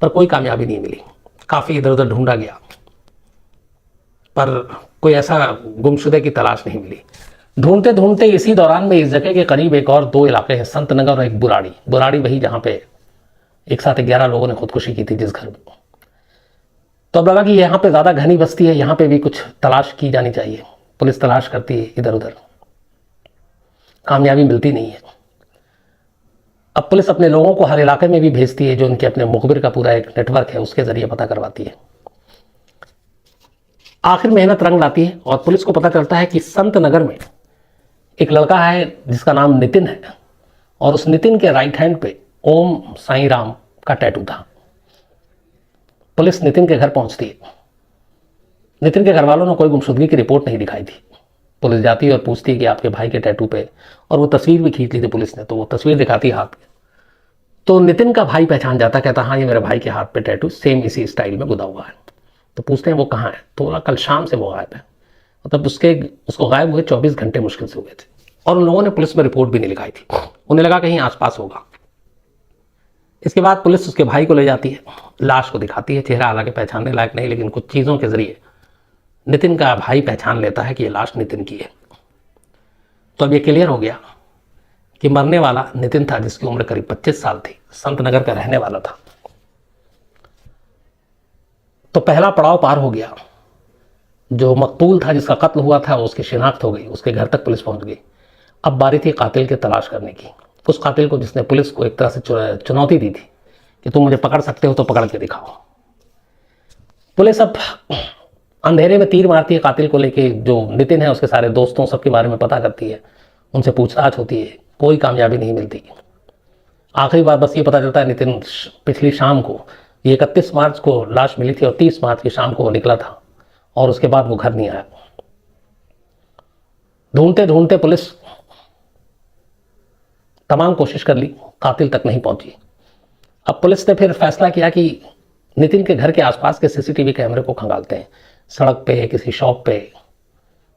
पर कोई कामयाबी नहीं मिली। काफ़ी इधर उधर ढूंढा गया पर कोई ऐसा गुमशुदे की तलाश नहीं मिली। ढूंढते ढूंढते इसी दौरान में इस जगह के करीब एक और दो इलाके हैं, संत नगर और एक बुराड़ी। बुराड़ी वही जहाँ पे एक साथ 11 लोगों ने खुदकुशी की थी जिस घर में। तो अब लगा कि यहाँ पे ज़्यादा घनी बस्ती है, यहाँ पे भी कुछ तलाश की जानी चाहिए। पुलिस तलाश करती है इधर उधर, कामयाबी मिलती नहीं है। अब पुलिस अपने लोगों को हर इलाके में भी भेजती है, जो उनके अपने मुखबिर का पूरा एक नेटवर्क है, उसके जरिए पता करवाती है। आखिर मेहनत रंग लाती है और पुलिस को पता चलता है कि संत नगर में एक लड़का है जिसका नाम नितिन है, और उस नितिन के राइट हैंड पे ओम साईं राम का टैटू था। पुलिस नितिन के घर पहुंचती है। नितिन के घर वालों ने कोई गुमशुदगी की रिपोर्ट नहीं दिखाई थी। पुलिस जाती है और पूछती है कि आपके भाई के टैटू पे, और वो तस्वीर भी खींच ली थी पुलिस ने, तो वो तस्वीर दिखाती है हाथ पे। तो नितिन का भाई पहचान जाता, कहता हाँ ये मेरे भाई के हाथ पे टैटू सेम इसी स्टाइल में गुदा हुआ है। तो पूछते हैं वो कहाँ है, तो बोला कल शाम से वो गायब है। मतलब उसको गायब हुए 24 घंटे मुश्किल से हुए थे, और उन लोगों ने पुलिस में रिपोर्ट भी नहीं लिखाई थी। उन्हें लगा कहीं आसपास होगा। इसके बाद पुलिस उसके भाई को ले जाती है, लाश को दिखाती है। चेहरा हालांकि पहचानने लायक नहीं, लेकिन कुछ चीज़ों के जरिए नितिन का भाई पहचान लेता है कि ये लाश नितिन की है। तो अब ये क्लियर हो गया कि मरने वाला नितिन था, जिसकी उम्र करीब 25 साल थी, संत नगर का रहने वाला था। तो पहला पड़ाव पार हो गया। जो मकतूल था, जिसका कत्ल हुआ था, उसकी शिनाख्त हो गई, उसके घर तक पुलिस पहुंच गई। अब बारी थी कातिल की तलाश करने की, उस कातिल को जिसने पुलिस को एक तरह से चुनौती दी थी कि तुम मुझे पकड़ सकते हो तो पकड़ के दिखाओ। पुलिस अब अंधेरे में तीर मारती है कातिल को लेके। जो नितिन है उसके सारे दोस्तों सबके बारे में पता करती है, उनसे पूछताछ होती है, कोई कामयाबी नहीं मिलती। आखिरी बार बस ये पता चलता है नितिन पिछली शाम को, ये 31 मार्च को लाश मिली थी और 30 मार्च की शाम को वो निकला था, और उसके बाद वो घर नहीं आया। ढूंढते ढूंढते पुलिस तमाम कोशिश कर ली, कातिल तक नहीं पहुंची। अब पुलिस ने फिर फैसला किया कि नितिन के घर के आसपास के सीसीटीवी कैमरे को खंगालते हैं, सड़क पे, किसी शॉप पे।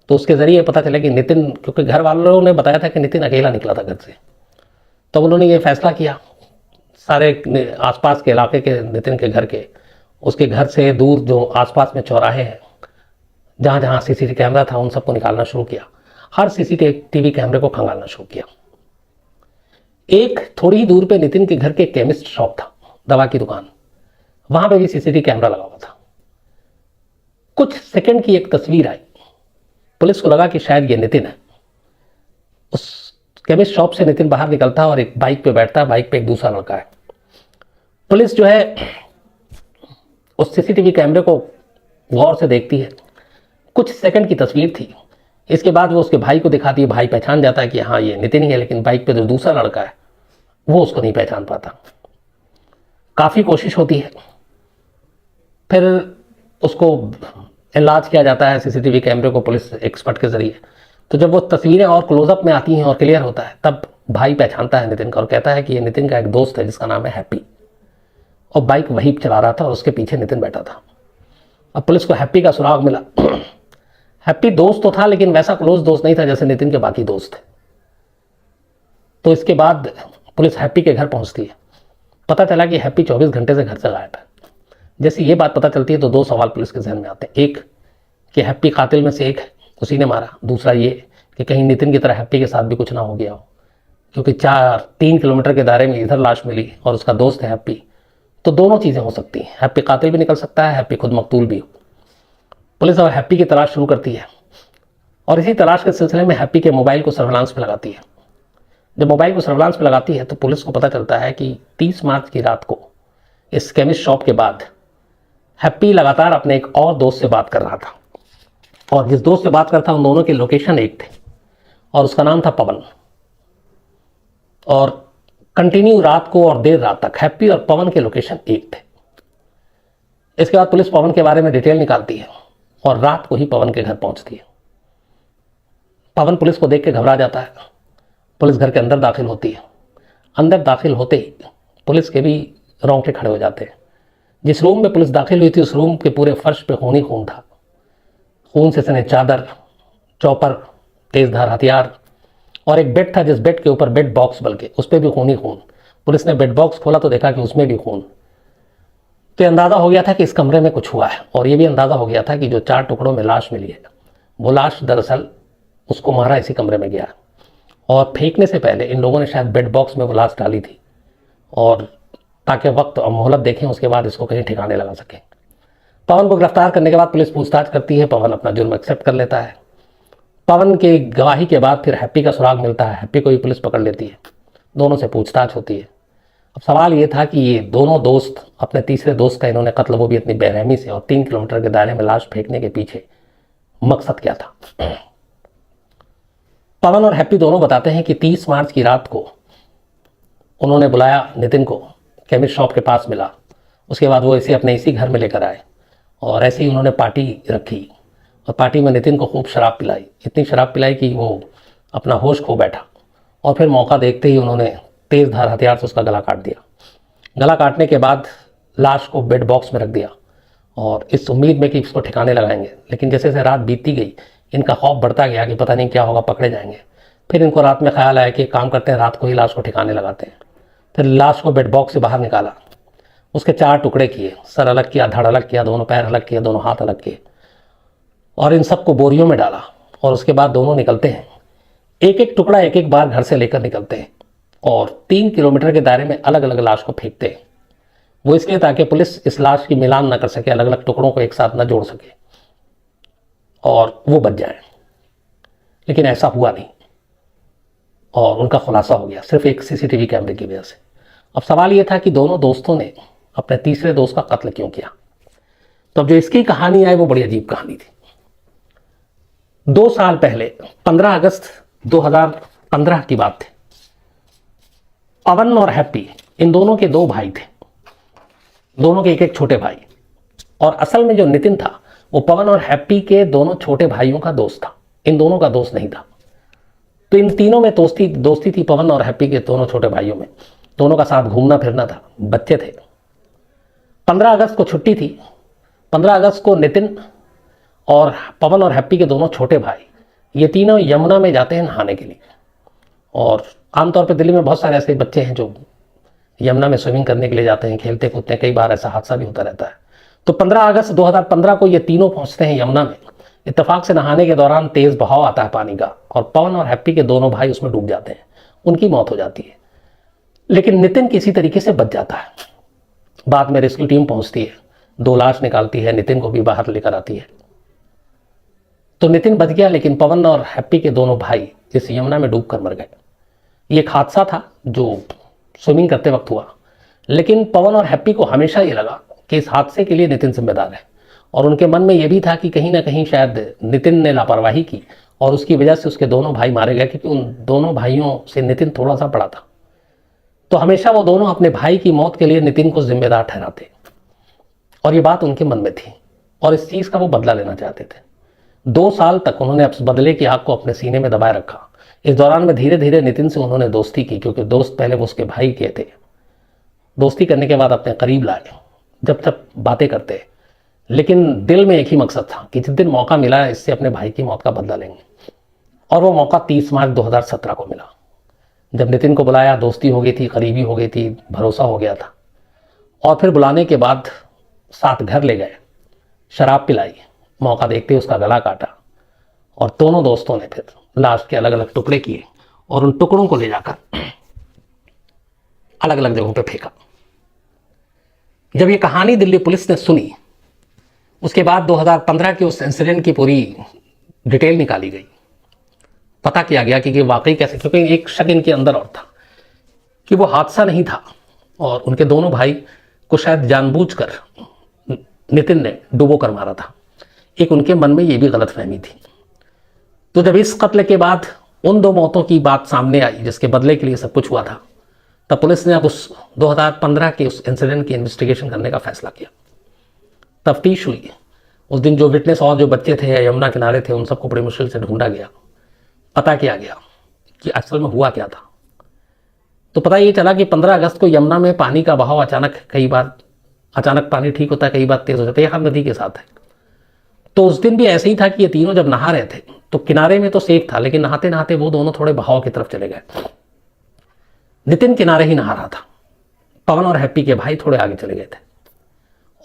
तो उसके जरिए पता चला कि नितिन, क्योंकि घर वालों ने बताया था कि नितिन अकेला निकला था घर से, तो उन्होंने ये फैसला किया सारे आसपास के इलाके के नितिन के घर के, उसके घर से दूर जो आसपास में चौराहे हैं जहाँ जहाँ सीसीटीवी कैमरा था, उन सबको निकालना शुरू किया। हर सीसीटीवी कैमरे को खंगालना शुरू किया। एक थोड़ी ही दूर पे नितिन के घर के केमिस्ट शॉप था, दवा की दुकान, वहां पे भी सीसीटीवी कैमरा लगा हुआ था। कुछ सेकंड की एक तस्वीर आई, पुलिस को लगा कि शायद ये नितिन है। उस केमिस्ट शॉप से नितिन बाहर निकलता और एक बाइक पे बैठता, बाइक पे एक दूसरा लड़का है। पुलिस जो है उस सीसीटीवी कैमरे को गौर से देखती है। कुछ सेकंड की तस्वीर थी। इसके बाद वो उसके भाई को दिखाती है, भाई पहचान जाता है कि हाँ ये नितिन ही है, लेकिन बाइक पे जो दूसरा लड़का है वो उसको नहीं पहचान पाता। काफ़ी कोशिश होती है, फिर उसको इलाज किया जाता है सीसीटीवी कैमरे को पुलिस एक्सपर्ट के जरिए। तो जब वो तस्वीरें और क्लोजअप में आती हैं और क्लियर होता है, तब भाई पहचानता है नितिन का और कहता है कि ये नितिन का एक दोस्त है जिसका नाम है हैप्पी, और बाइक वही चला रहा था और उसके पीछे नितिन बैठा था। अब पुलिस को हैप्पी का सुराग मिला। हैप्पी दोस्त तो था, लेकिन वैसा क्लोज दोस्त नहीं था जैसे नितिन के बाकी दोस्त थे। तो इसके बाद पुलिस हैप्पी के घर पहुंचती है। पता चला कि हैप्पी 24 घंटे से घर से गायब है। जैसे ये बात पता चलती है तो दो सवाल पुलिस के जहन में आते हैं। एक कि हैप्पी कातिल में से एक है, उसी ने मारा। दूसरा ये कि कहीं नितिन की तरह हैप्पी के साथ भी कुछ ना हो गया हो, क्योंकि 3 किलोमीटर के दायरे में इधर लाश मिली और उसका दोस्त है हैप्पी, तो दोनों चीज़ें हो सकती हैं। हैप्पी कातिल भी निकल सकता है, हैप्पी खुद मकतूल भी हो। पुलिस अब हैप्पी की तलाश शुरू करती है, और इसी तलाश के सिलसिले में हैप्पी के मोबाइल को सर्विलांस पे लगाती है। जब मोबाइल को सर्विलांस पे लगाती है तो पुलिस को पता चलता है कि 30 मार्च की रात को इस केमिस्ट शॉप के बाद हैप्पी लगातार अपने एक और दोस्त से बात कर रहा था, और जिस दोस्त से बात करता उन दोनों के लोकेशन एक थे, और उसका नाम था पवन। और कंटिन्यू रात को और देर रात तक हैप्पी और पवन के लोकेशन एक थे। इसके बाद पुलिस पवन के बारे में डिटेल निकालती है और रात को ही पवन के घर पहुंचती है। पवन पुलिस को देख के घबरा जाता है। पुलिस घर के अंदर दाखिल होती है। अंदर दाखिल होते ही पुलिस के भी रोंगटे खड़े हो जाते हैं। जिस रूम में पुलिस दाखिल हुई थी उस रूम के पूरे फर्श पे खून ही खून था। खून से सने चादर, चौपर, तेजधार हथियार, और एक बेड था जिस बेड के ऊपर, बेड बॉक्स बल्कि, उस पर भी खून ही खून। पुलिस ने बेड बॉक्स खोला तो देखा कि उसमें भी खून। तो ये अंदाज़ा हो गया था कि इस कमरे में कुछ हुआ है, और ये भी अंदाज़ा हो गया था कि जो 4 टुकड़ों में लाश मिली है वो लाश दरअसल उसको मारा इसी कमरे में गया, और फेंकने से पहले इन लोगों ने शायद बेड बॉक्स में वो लाश डाली थी, और ताकि वक्त और मोहलत देखें, उसके बाद इसको कहीं ठिकाने लगा सकें। पवन को गिरफ्तार करने के बाद पुलिस पूछताछ करती है। पवन अपना जुर्म एक्सेप्ट कर लेता है। पवन की गवाही के बाद फिर हैप्पी का सुराग मिलता है। हैप्पी को भी पुलिस पकड़ लेती है, दोनों से पूछताछ होती है। अब सवाल ये था कि ये दोनों दोस्त अपने तीसरे दोस्त का इन्होंने कत्ल, वो भी इतनी बेरहमी से, और 3 किलोमीटर के दायरे में लाश फेंकने के पीछे मकसद क्या था। पवन और हैप्पी दोनों बताते हैं कि 30 मार्च की रात को उन्होंने बुलाया नितिन को, केमिस्ट शॉप के पास मिला, उसके बाद वो इसे अपने इसी घर में लेकर आए, और ऐसे ही उन्होंने पार्टी रखी, और पार्टी में नितिन को खूब शराब पिलाई, इतनी शराब पिलाई कि वो अपना होश खो बैठा, और फिर मौका देखते ही उन्होंने तेज़ धार हथियार से उसका गला काट दिया। गला काटने के बाद लाश को बेड बॉक्स में रख दिया, और इस उम्मीद में कि इसको ठिकाने लगाएंगे। लेकिन जैसे जैसे रात बीतती गई, इनका खौफ बढ़ता गया कि पता नहीं क्या होगा, पकड़े जाएंगे। फिर इनको रात में ख्याल आया कि काम करते हैं, रात को ही लाश को ठिकाने लगाते हैं। फिर लाश को बेड बॉक्स से बाहर निकाला, उसके 4 टुकड़े किए, सर अलग किया, धड़ अलग किया, दोनों पैर अलग किए, दोनों हाथ अलग किए, और इन सबको बोरियों में डाला। और उसके बाद दोनों निकलते हैं, एक एक टुकड़ा एक एक बार घर से लेकर निकलते हैं, और 3 किलोमीटर के दायरे में अलग अलग लाश को फेंकते हैं। वो इसलिए ताकि पुलिस इस लाश की मिलान न कर सके, अलग अलग टुकड़ों को एक साथ न जोड़ सके, और वो बच जाए। लेकिन ऐसा हुआ नहीं, और उनका खुलासा हो गया सिर्फ एक सीसीटीवी कैमरे की वजह से। अब सवाल ये था कि दोनों दोस्तों ने अपने तीसरे दोस्त का कत्ल क्यों किया। तो अब जो इसकी कहानी आई वो बड़ी अजीब कहानी थी। 2 साल पहले 15 अगस्त 2015 की बात थी। पवन और हैप्पी इन दोनों के 2 भाई थे, दोनों के एक एक छोटे भाई, और असल में जो नितिन था वो पवन और हैप्पी के दोनों छोटे भाइयों का दोस्त था, इन दोनों का दोस्त नहीं था। तो इन तीनों में दोस्ती थी, पवन और हैप्पी के दोनों छोटे भाइयों में। दोनों का साथ घूमना फिरना था, बच्चे थे। 15 अगस्त को छुट्टी थी। 15 अगस्त को नितिन और पवन और हैप्पी के दोनों छोटे भाई, ये तीनों यमुना में जाते हैं नहाने के लिए। और आमतौर पर दिल्ली में बहुत सारे ऐसे बच्चे हैं जो यमुना में स्विमिंग करने के लिए जाते हैं, खेलते कूदते हैं, कई बार ऐसा हादसा भी होता रहता है। तो 15 अगस्त 2015 को ये तीनों पहुंचते हैं यमुना में। इत्तेफाक से नहाने के दौरान तेज बहाव आता है पानी का, और पवन और हैप्पी के दोनों भाई उसमें डूब जाते हैं, उनकी मौत हो जाती है। लेकिन नितिन किसी तरीके से बच जाता है। बाद में रेस्क्यू टीम पहुंचती है, 2 लाश निकालती है, नितिन को भी बाहर लेकर आती है। तो नितिन बच गया, लेकिन पवन और हैप्पी के दोनों भाई इस यमुना में डूब कर मर गए। ये एक हादसा था जो स्विमिंग करते वक्त हुआ, लेकिन पवन और हैप्पी को हमेशा ये लगा कि इस हादसे के लिए नितिन जिम्मेदार है, और उनके मन में यह भी था कि कहीं ना कहीं शायद नितिन ने लापरवाही की और उसकी वजह से उसके दोनों भाई मारे गए, क्योंकि उन दोनों भाइयों से नितिन थोड़ा सा बड़ा था। तो हमेशा वो दोनों अपने भाई की मौत के लिए नितिन को जिम्मेदार ठहराते, और ये बात उनके मन में थी, और इस चीज़ का वो बदला लेना चाहते थे। 2 साल तक उन्होंने बदले की आग को अपने सीने में दबाए रखा। इस दौरान में धीरे धीरे नितिन से उन्होंने दोस्ती की, क्योंकि दोस्त पहले वो उसके भाई के थे। दोस्ती करने के बाद अपने करीब लाए, जब तक बातें करते, लेकिन दिल में एक ही मकसद था कि जिस दिन मौका मिला इससे अपने भाई की मौत का बदला लेंगे। और वो मौका 30 मार्च 2017 को मिला, जब नितिन को बुलाया, दोस्ती हो गई थी, करीबी हो गई थी, भरोसा हो गया था। और फिर बुलाने के बाद साथ घर ले गए, शराब पिलाई, मौका देखते उसका गला काटा, और दोनों दोस्तों ने फिर लाश के अलग अलग टुकड़े किए और उन टुकड़ों को ले जाकर अलग अलग जगहों पे फेंका। जब ये कहानी दिल्ली पुलिस ने सुनी, उसके बाद 2015 के उस इंसिडेंट की पूरी डिटेल निकाली गई, पता किया गया कि वाकई कैसे, क्योंकि एक शक इनके अंदर और था कि वो हादसा नहीं था, और उनके दोनों भाई को शायद जानबूझकर नितिन ने डुबो कर मारा था। एक उनके मन में ये भी गलतफहमी थी। तो जब इस कत्ल के बाद उन 2 मौतों की बात सामने आई जिसके बदले के लिए सब कुछ हुआ था, तब पुलिस ने अब उस 2015 के उस इंसिडेंट की इन्वेस्टिगेशन करने का फैसला किया। तफ्तीश हुई। उस दिन जो विटनेस और जो बच्चे थे यमुना किनारे थे, उन सबको बड़ी मुश्किल से ढूंढा गया, पता किया गया कि असल में हुआ क्या था। तो पता ये चला कि 15 अगस्त को यमुना में पानी का बहाव कई बार अचानक पानी ठीक होता है, कई बार तेज हो जाता है, हर नदी के साथ है। तो उस दिन भी ऐसे ही था कि ये तीनों जब नहा रहे थे तो किनारे में तो सेफ था, लेकिन नहाते नहाते वो दोनों थोड़े बहाव की तरफ चले गए। नितिन किनारे ही नहा रहा था, पवन और हैप्पी के भाई थोड़े आगे चले गए थे,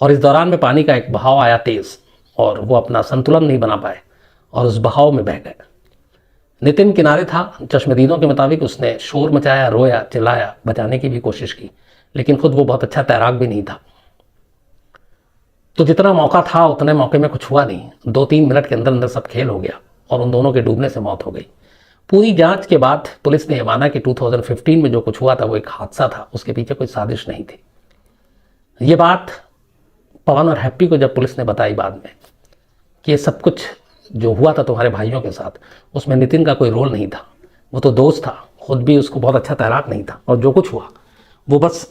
और इस दौरान में पानी का एक बहाव आया तेज और वो अपना संतुलन नहीं बना पाए और उस बहाव में बह गए। नितिन किनारे था। चश्मदीदों के मुताबिक उसने शोर मचाया, रोया, चिल्लाया, बचाने की भी कोशिश की, लेकिन खुद वो बहुत अच्छा तैराक भी नहीं था। तो जितना मौका था उतने मौके में कुछ हुआ नहीं। 2-3 मिनट के अंदर अंदर सब खेल हो गया और उन दोनों के डूबने से मौत हो गई। पूरी जांच के बाद पुलिस ने यह माना कि 2015 में जो कुछ हुआ था वो एक हादसा था, उसके पीछे कोई साजिश नहीं थी। ये बात पवन और हैप्पी को जब पुलिस ने बताई बाद में कि ये सब कुछ जो हुआ था तुम्हारे भाइयों के साथ, उसमें नितिन का कोई रोल नहीं था, वो तो दोस्त था, खुद भी उसको बहुत अच्छा तैराक नहीं था, और जो कुछ हुआ वो बस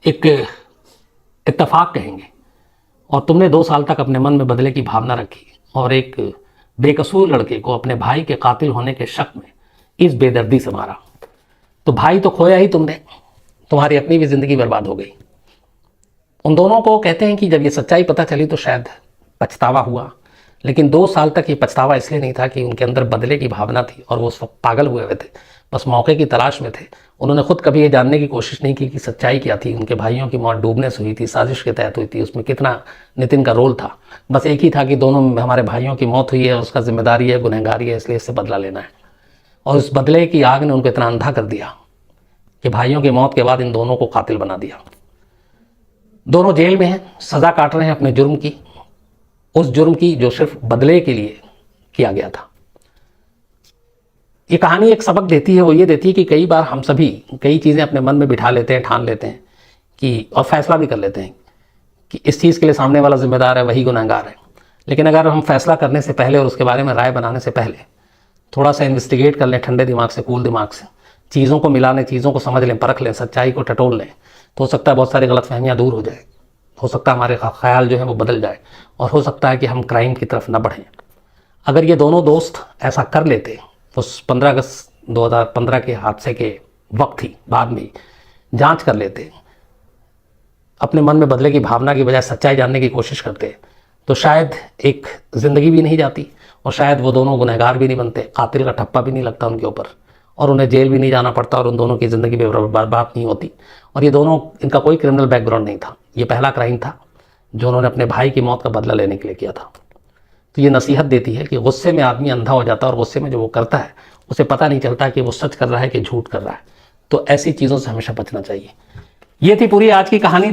एक इत्तेफाक कहेंगे। और तुमने 2 साल तक अपने मन में बदले की भावना रखी और एक बेकसूर लड़के को अपने भाई के कातिल होने के शक में इस बेदर्दी से मारा। तो भाई तो खोया ही तुमने, तुम्हारी अपनी भी जिंदगी बर्बाद हो गई। उन दोनों को कहते हैं कि जब ये सच्चाई पता चली तो शायद पछतावा हुआ, लेकिन 2 साल तक ये पछतावा इसलिए नहीं था कि उनके अंदर बदले की भावना थी और वो उस वक्त पागल हुए हुए थे, बस मौके की तलाश में थे। उन्होंने खुद कभी ये जानने की कोशिश नहीं की कि सच्चाई क्या थी, उनके भाइयों की मौत डूबने से हुई थी, साजिश के तहत हुई थी, उसमें कितना नितिन का रोल था। बस एक ही था कि दोनों हमारे भाइयों की मौत हुई है, उसका जिम्मेदारी है, गुनहगारी है, इसलिए इससे बदला लेना है। और उस बदले की आग ने उनको इतना अंधा कर दिया कि भाइयों की मौत के बाद इन दोनों को कातिल बना दिया। दोनों जेल में हैं, सज़ा काट रहे हैं अपने जुर्म की, उस जुर्म की जो सिर्फ बदले के लिए किया गया था। ये कहानी एक सबक देती है, वो ये देती है कि कई बार हम सभी कई चीज़ें अपने मन में बिठा लेते हैं, ठान लेते हैं कि, और फैसला भी कर लेते हैं कि इस चीज़ के लिए सामने वाला जिम्मेदार है, वही गुनहगार है। लेकिन अगर हम फैसला करने से पहले और उसके बारे में राय बनाने से पहले थोड़ा सा इन्वेस्टिगेट कर लें, ठंडे दिमाग से, कूल दिमाग से, चीज़ों को मिला लें, चीज़ों को समझ लें, परख लें, सच्चाई को टटोल लें, तो हो सकता है बहुत सारी गलतफहमियाँ दूर हो जाए, हो सकता है हमारे ख्याल जो है वो बदल जाए, और हो सकता है कि हम क्राइम की तरफ न बढ़ें। अगर ये दोनों दोस्त ऐसा कर लेते, उस 15 अगस्त 2015 के हादसे के वक्त ही, बाद में जांच कर लेते, अपने मन में बदले की भावना की बजाय सच्चाई जानने की कोशिश करते, तो शायद एक ज़िंदगी भी नहीं जाती और शायद वो दोनों गुनहगार भी नहीं बनते, कातिल का ठप्पा भी नहीं लगता उनके ऊपर, और उन्हें जेल भी नहीं जाना पड़ता, और उन दोनों की ज़िंदगी बर्बाद नहीं होती। और ये दोनों, इनका कोई क्रिमिनल बैकग्राउंड नहीं था, ये पहला क्राइम था जो उन्होंने अपने भाई की मौत का बदला लेने के लिए किया था। तो ये नसीहत देती है कि गुस्से में आदमी अंधा हो जाता है, और गुस्से में जो वो करता है उसे पता नहीं चलता कि वो सच कर रहा है कि झूठ कर रहा है। तो ऐसी चीज़ों से हमेशा बचना चाहिए। ये थी पूरी आज की कहानी।